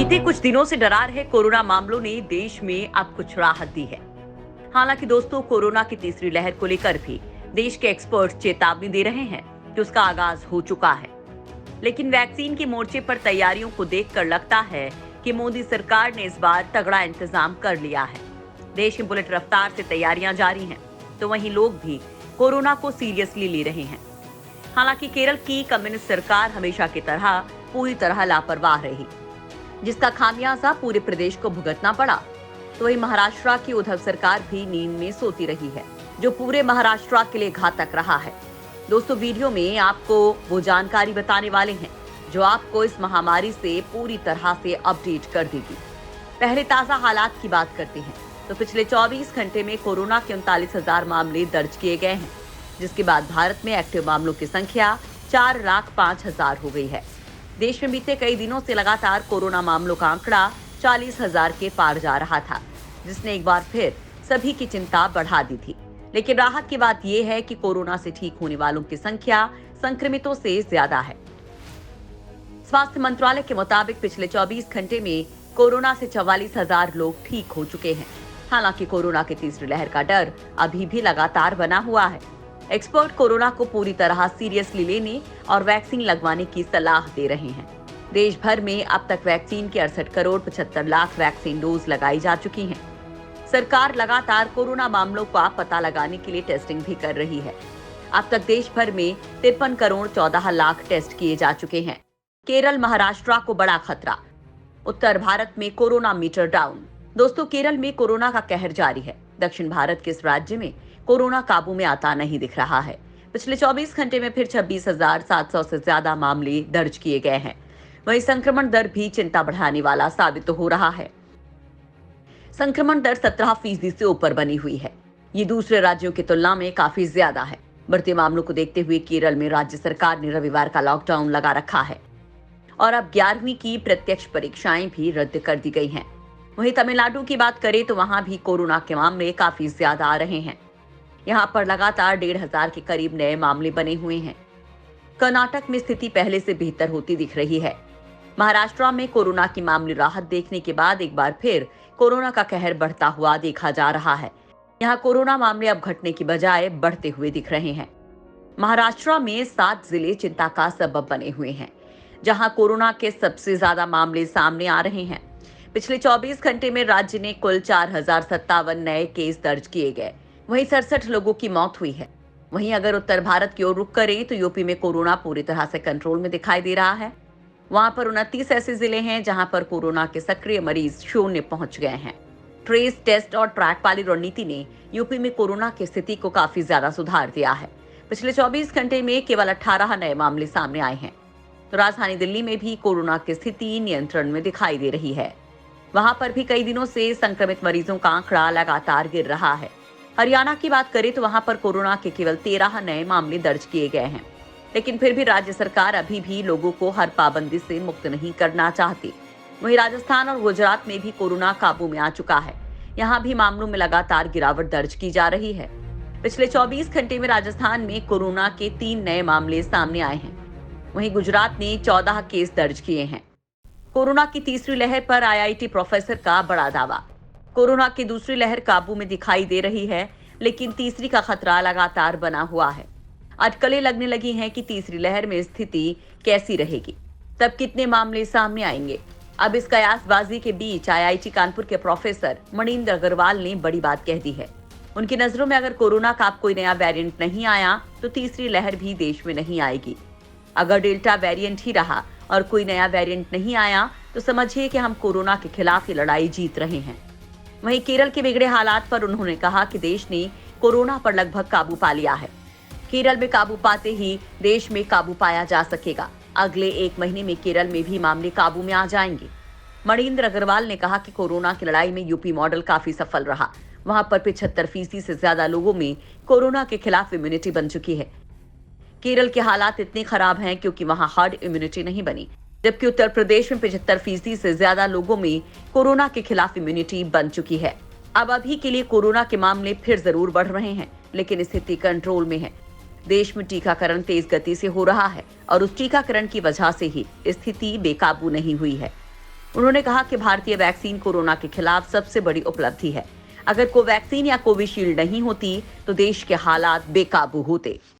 बीते कुछ दिनों से डरा रहे कोरोना मामलों ने देश में अब कुछ राहत दी है। हालांकि दोस्तों, कोरोना की तीसरी लहर को लेकर भी देश के एक्सपर्ट चेतावनी दे रहे हैं कि उसका आगाज हो चुका है। लेकिन वैक्सीन के मोर्चे पर तैयारियों को देखकर लगता है कि मोदी सरकार ने इस बार तगड़ा इंतजाम कर लिया है। देश में बुलेट रफ्तार से तैयारियां जारी हैं, तो वहीं लोग भी कोरोना को सीरियसली ले रहे हैं। हालांकि केरल की कम्युनिस्ट सरकार हमेशा की तरह पूरी तरह लापरवाह रही, जिसका खामियाजा पूरे प्रदेश को भुगतना पड़ा। तो वही महाराष्ट्र की उद्धव सरकार भी नींद में सोती रही है, जो पूरे महाराष्ट्र के लिए घातक रहा है। दोस्तों, वीडियो में आपको वो जानकारी बताने वाले हैं जो आपको इस महामारी से पूरी तरह से अपडेट कर देगी। पहले ताजा हालात की बात करते हैं तो पिछले 24 घंटे में कोरोना के 39,000 मामले दर्ज किए गए हैं, जिसके बाद भारत में एक्टिव मामलों की संख्या 4,05,000 हो गई है। देश में बीते कई दिनों से लगातार कोरोना मामलों का आंकड़ा 40,000 के पार जा रहा था, जिसने एक बार फिर सभी की चिंता बढ़ा दी थी। लेकिन राहत की बात यह है कि कोरोना से ठीक होने वालों की संख्या संक्रमितों से ज्यादा है। स्वास्थ्य मंत्रालय के मुताबिक पिछले 24 घंटे में कोरोना से 44,000 लोग ठीक हो चुके हैं। हालांकि कोरोना की तीसरी लहर का डर अभी भी लगातार बना हुआ है। एक्सपर्ट कोरोना को पूरी तरह सीरियसली लेने और वैक्सीन लगवाने की सलाह दे रहे हैं। देश भर में अब तक वैक्सीन के 68 करोड़ 75 लाख वैक्सीन डोज लगाई जा चुकी हैं। सरकार लगातार कोरोना मामलों का पता लगाने के लिए टेस्टिंग भी कर रही है। अब तक देश भर में 53 करोड़ 14 लाख टेस्ट किए जा चुके हैं। केरल महाराष्ट्र को बड़ा खतरा, उत्तर भारत में कोरोना मीटर डाउन। दोस्तों, केरल में कोरोना का कहर जारी है। दक्षिण भारत के इस राज्य में कोरोना काबू में आता नहीं दिख रहा है। पिछले 24 घंटे में फिर 26,700 से ज्यादा मामले दर्ज किए गए हैं। वहीं संक्रमण दर भी चिंता बढ़ाने वाला साबित हो रहा है। संक्रमण दर 17% से ऊपर बनी हुई है। ये दूसरे राज्यों की तुलना में काफी ज्यादा है। बढ़ते मामलों को देखते हुए केरल में राज्य सरकार ने रविवार का लॉकडाउन लगा रखा है और अब 11वीं की प्रत्यक्ष परीक्षाएं भी रद्द कर दी गई हैं। वहीं तमिलनाडु की बात करें तो वहां भी कोरोना के मामले काफी ज्यादा आ रहे हैं। यहाँ पर लगातार 1,500 के करीब नए मामले बने हुए हैं। कर्नाटक में स्थिति पहले से बेहतर होती दिख रही है। महाराष्ट्र में कोरोना की मामूली राहत देखने के बाद एक बार फिर कोरोना का कहर बढ़ता हुआ देखा जा रहा है। यहाँ कोरोना मामले अब घटने की बजाय बढ़ते हुए दिख रहे हैं। महाराष्ट्र में 7 जिले चिंता का सबब बने हुए हैं, जहाँ कोरोना के सबसे ज्यादा मामले सामने आ रहे हैं। पिछले 24 घंटे में राज्य ने कुल 4,057 नए केस दर्ज किए गए। वहीं 67 लोगों की मौत हुई है। वहीं अगर उत्तर भारत की ओर रुख करें तो यूपी में कोरोना पूरी तरह से कंट्रोल में दिखाई दे रहा है। वहां पर 29 ऐसे जिले हैं जहां पर कोरोना के सक्रिय मरीज 0 पहुंच गए हैं। ट्रेस, टेस्ट और ट्रैक वाली रणनीति ने यूपी में कोरोना की स्थिति को काफी ज्यादा सुधार दिया है। पिछले 24 घंटे में केवल 18 नए मामले सामने आए हैं। तो राजधानी दिल्ली में भी कोरोना की स्थिति नियंत्रण में दिखाई दे रही है। वहां पर भी कई दिनों से संक्रमित मरीजों का आंकड़ा लगातार गिर रहा है। हरियाणा की बात करें तो वहां पर कोरोना के केवल 13 नए मामले दर्ज किए गए हैं। लेकिन फिर भी राज्य सरकार अभी भी लोगों को हर पाबंदी से मुक्त नहीं करना चाहती। वहीं राजस्थान और गुजरात में भी कोरोना काबू में आ चुका है। यहाँ भी मामलों में लगातार गिरावट दर्ज की जा रही है। पिछले 24 घंटे में राजस्थान में कोरोना के 3 नए मामले सामने आए हैं। वहीं गुजरात ने 14 केस दर्ज किए हैं। कोरोना की तीसरी लहर पर IIT प्रोफेसर का बड़ा दावा। कोरोना की दूसरी लहर काबू में दिखाई दे रही है, लेकिन तीसरी का खतरा लगातार बना हुआ है। अटकलें लगने लगी हैं कि तीसरी लहर में स्थिति कैसी रहेगी, तब कितने मामले सामने आएंगे। अब इस कयासबाजी के बीच IIT कानपुर के प्रोफेसर मणिंद्र अग्रवाल ने बड़ी बात कह दी है। उनकी नजरों में अगर कोरोना का अब कोई नया वेरिएंट नहीं आया तो तीसरी लहर भी देश में नहीं आएगी। अगर डेल्टा वेरिएंट ही रहा और कोई नया वेरिएंट नहीं आया तो समझिए कि हम कोरोना के खिलाफ ये लड़ाई जीत रहे हैं। वहीं केरल के बिगड़े हालात पर उन्होंने कहा कि देश ने कोरोना पर लगभग काबू पा लिया है। केरल में काबू पाते ही देश में काबू पाया जा सकेगा। अगले 1 महीने में केरल में भी मामले काबू में आ जाएंगे। मणिंद्र अग्रवाल ने कहा कि कोरोना की लड़ाई में यूपी मॉडल काफी सफल रहा। वहां पर 75% से ज्यादा लोगों में कोरोना के खिलाफ इम्यूनिटी बन चुकी है। केरल के हालात इतने खराब हैं क्योंकि वहां हर्ड इम्यूनिटी नहीं बनी, जबकि उत्तर प्रदेश में 75% से ज्यादा लोगों में कोरोना के खिलाफ इम्यूनिटी बन चुकी है। अब अभी के लिए कोरोना के मामले फिर जरूर बढ़ रहे हैं, लेकिन स्थिति कंट्रोल में है। देश में टीकाकरण तेज गति से हो रहा है और उस टीकाकरण की वजह से ही स्थिति बेकाबू नहीं हुई है। उन्होंने कहा कि भारतीय वैक्सीन कोरोना के खिलाफ सबसे बड़ी उपलब्धि है। अगर कोवैक्सीन या कोविशील्ड नहीं होती तो देश के हालात बेकाबू होते।